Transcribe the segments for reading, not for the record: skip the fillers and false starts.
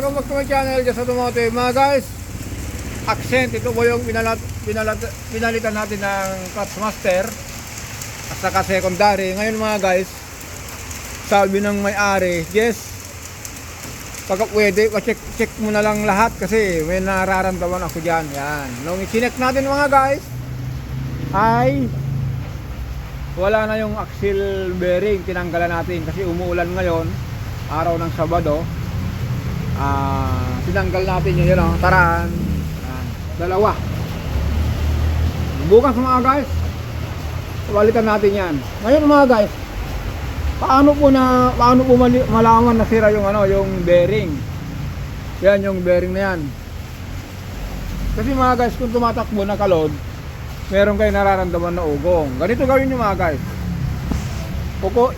welcome back to my channel, Just Automotive. Mga guys, accent, ito po yung pinalitan natin ng clutch master at saka secondary. Ngayon mga guys, sabi ng may-ari, yes, pagka pwede, check mo na lang lahat kasi may nararamdaman ako dyan. Yan. Nung i-check natin mga guys, ay wala na yung axle bearing, tinanggalan natin kasi umuulan ngayon, araw ng Sabado. Tinanggal natin yun, taran. Dalawa. Bukas mga guys, balikan natin yan. Ngayon mga guys, paano po malaman na sira yung yung bearing? Yan yung bearing na yan. Kasi mga guys, kung tumatakbo na kalod, meron kayo nararamdaman na ugong. Ganito gawin nyo mga guys.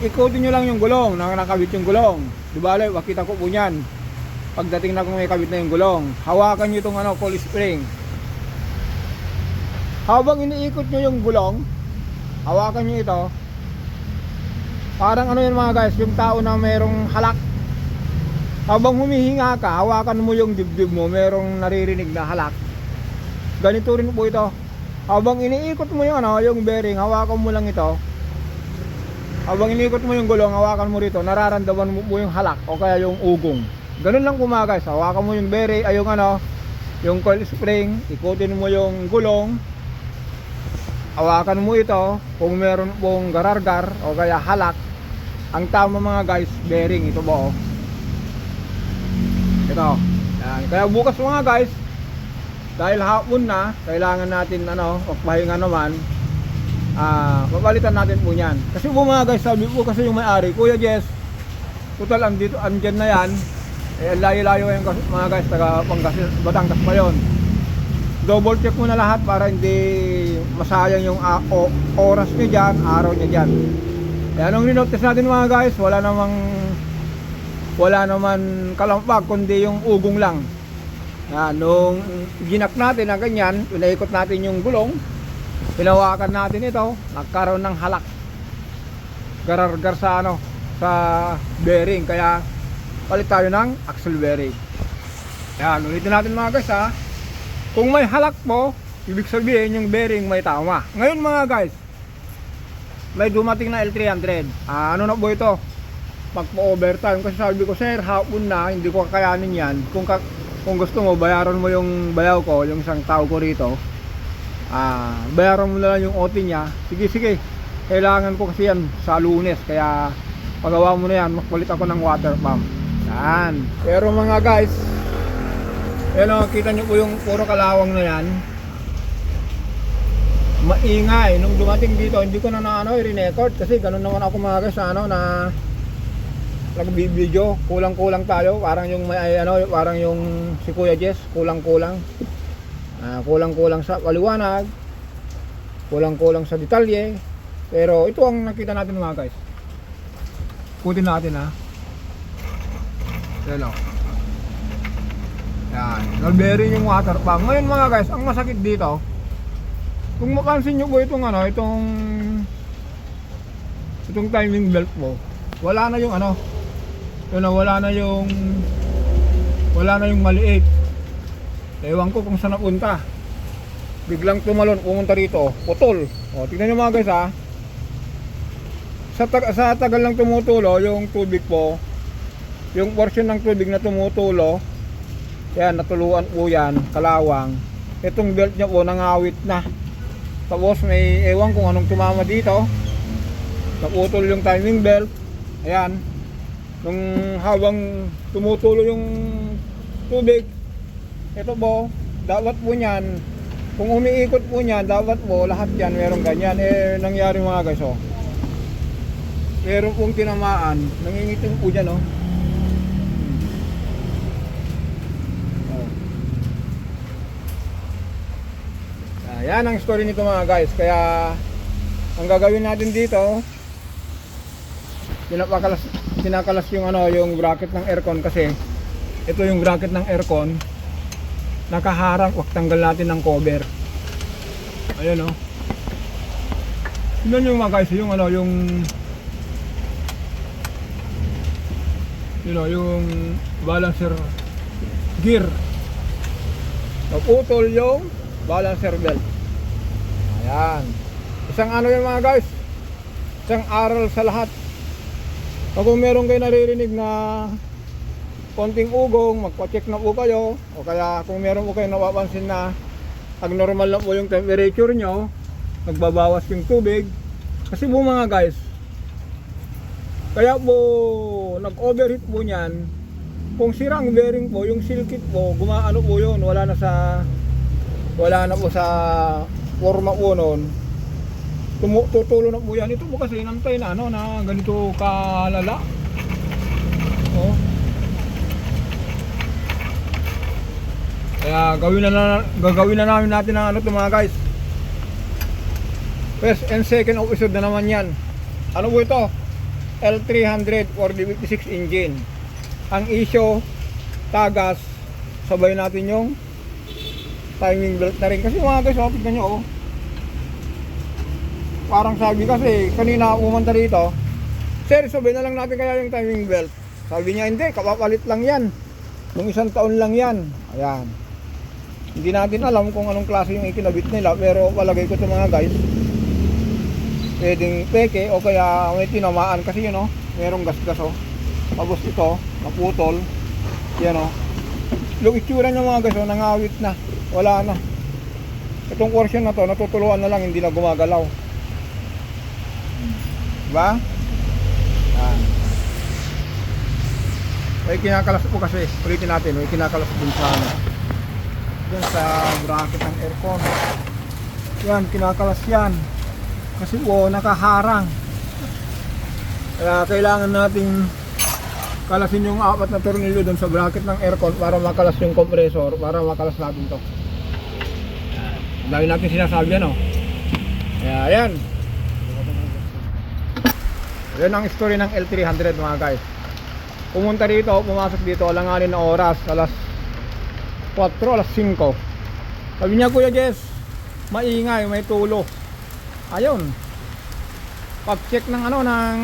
Ikutin nyo lang yung gulong, nakakabit yung gulong. Di ba, makita ko po yan. Pagdating na kung may kabit na yung gulong, hawakan nyo itong coil spring. Habang iniikot nyo yung gulong, hawakan nyo ito. Parang yun mga guys, yung tao na merong halak. Habang humihinga ka, hawakan mo yung dibdib mo, merong naririnig na halak. Ganito rin po ito. Habang iniikot mo yung yung bearing, hawakan mo lang ito. Habang iniikot mo yung gulong, hawakan mo rito, nararamdaman mo yung halak o kaya yung ugong. Ganun lang po mga guys, hawakan mo yung bearing, ay yung coil spring, ikutin mo yung gulong, hawakan mo ito. Kung meron pong garargar o kaya halak, ang tama mga guys, bearing ito ba ito. Yan. Kaya bukas mga guys, dahil hapon na, kailangan natin magpahinga naman, papalitan natin po yan. Kasi po mga guys, sabi po kasi yung may-ari, Kuya Jess, total andyan na yan, layo-layo yung mga guys, taga Batangas pa yun. Double check mo na lahat para hindi masayang yung oras nyo dyan, araw nyo dyan. Kaya nung rinotice natin mga guys, wala naman kalampag, kundi yung ugong lang. Nung ginak natin na ganyan, pinaikot natin yung gulong, pinawakan natin ito, nagkaroon ng halak, garargar sa bearing. Kaya palit tayo ng axle bearing. Yan, ulitin natin mga guys kung may halak po, ibig sabihin yung bearing may tama. Ngayon mga guys, may dumating na L300. Ano na po ito? Magpa-overtime. Kasi sabi ko, sir, hapon na, hindi ko kakayanin yan. Kung gusto mo, bayaran mo yung bayaw ko, yung isang tao ko rito. Bayaran mo na lang yung OT niya. Sige, kailangan ko kasi yan sa Lunes. Kaya pagawa mo na yan, magpalit ako ng water pump. Yan. Pero mga guys, kita nyo po yung puro kalawang na yan. Maingay. Nung dumating dito, hindi ko na i-record kasi ganun naman ako mga guys na nagbibideo, kulang-kulang tayo, parang yung parang yung si Kuya Jess, kulang-kulang sa paliwanag, kulang-kulang sa detalye. Pero ito ang nakita natin mga guys. Putin natin yan yan, nalbearing yung water pump. Ngayon mga guys, ang masakit dito, kung mapansin nyo po itong timing belt po, wala na yung wala na yung maliit. Ewan ko kung saan napunta. Biglang tumalon, pumunta rito, putol. Tingnan nyo mga guys sa tagal lang tumutulo yung tubig po, yung portion ng tubig na tumutulo, yan, natuluan po yan, kalawang. Itong belt niya po nangawit na. Tapos may ewan kung anong tumama dito, naputol yung timing belt. Ayan, nung habang tumutulo yung tubig, ito po, dapat po nyan, kung umiikot po nyan, dapat po lahat yan merong ganyan. Nangyari mga guys meron pong tinamaan, nangingitim po dyan yan ang story nito mga guys. Kaya ang gagawin natin dito, kinakalas yung yung bracket ng aircon. Kasi ito yung bracket ng aircon, nakaharang. Wag tanggal natin ng cover. Ayan tignan nyo mga guys, yung yung balancer gear. Naputol yung balancer belt. Ayan. Isang ano yan mga guys, isang aral sa lahat. Kung meron kayo naririnig na konting ugong, magpa-check na po kayo. O kaya kung meron po kayo napapansin na abnormal lang po yung temperature nyo, nagbabawas yung tubig. Kasi po mga guys, kaya po nag-overheat po niyan. Kung sira ang bearing po, yung seal kit po, gumaano po yun, wala na po sa forma po nun. Tutulo na po yan. Ito po kasi nantay na ano, na ganito kalala. Oh. Kaya gagawin na namin natin ang ano ito mga guys. First and second episode na naman yan. Ano po ito? L300 4D56 engine. Ang issue, tagas, sabay natin yung timing belt na rin. Kasi mga guys, tignan nyo oh. Parang sabi kasi, kanina pumunta dito, sir, sabay na lang natin kaya yung timing belt. Sabi niya, hindi, kapapalit lang yan. Nung isang taon lang yan. Ayan. Hindi natin alam kung anong klase yung ikinabit nila, pero palagay ko ito mga guys, pwedeng peke o kaya may tinamaan kasi yun oh, merong gas-gas oh. Tapos ito, naputol. Yan oh. Yung itsura niya mga guys oh, nangawit na. Wala na. Itong portion na to, natutuluan na lang, hindi na gumagalaw. Diba? Yan. May kinakalas po kasi, ulitin natin, may kinakalas din sa ano, dyan sa bracket ng aircon. Yan, kinakalas yan. Kasi po, nakaharang. Kaya kailangan nating kalasin yung 4 na tornilyo dun sa bracket ng aircon para makalas yung compressor, para makalas natin to. Dahil natin sinasabi ano. Kaya ayan. Yan ang story ng L300 mga guys. Pumunta dito, pumasok dito, alanganin na oras, alas 4, alas 5. Sabi niya, Kuya Jess, maingay, may tulo. Ayun. Pag-check ng ano, ng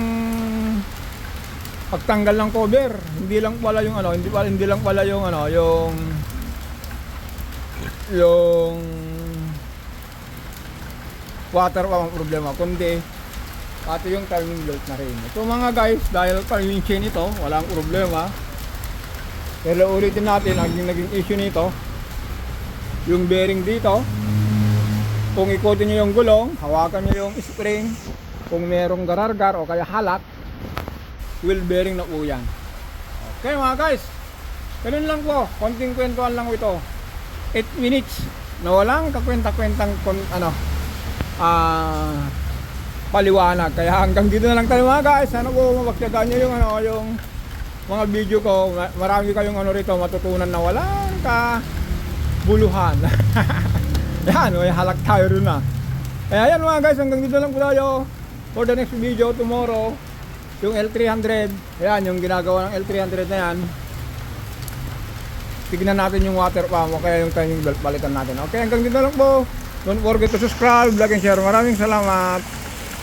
pagtanggal ng cover, hindi lang pala yung ano, hindi lang pala yung ano, yung water pa ang problema, kundi pati yung timing belt na rin. Ito mga guys, dahil timing chain ito, walang problema. Pero ulitin natin, ang naging issue nito, yung bearing dito, kung ikotin nyo yung gulong, hawakan nyo yung spring, kung merong garargar o kaya halak, wheel bearing na po yan. Okay mga guys, ganun lang po, konting kwentuhan lang po ito. 8 minutes na walang kakwenta-kwentang paliwanag. Kaya hanggang dito na lang tayo mga guys. Sana po mapagtyagaan nyo yung yung mga video ko. Marami kayong rito matutunan na walang kabuluhan. Yan, may halak tayo rin na. Kaya yan mga guys, hanggang dito lang po tayo. For the next video tomorrow, yung L300, ayan, yung ginagawa ng L300 na yan, tignan natin yung water pump o kaya yung timing belt, balikan natin. Okay, hanggang dito lang po. Don't forget to subscribe, like and share. Maraming salamat.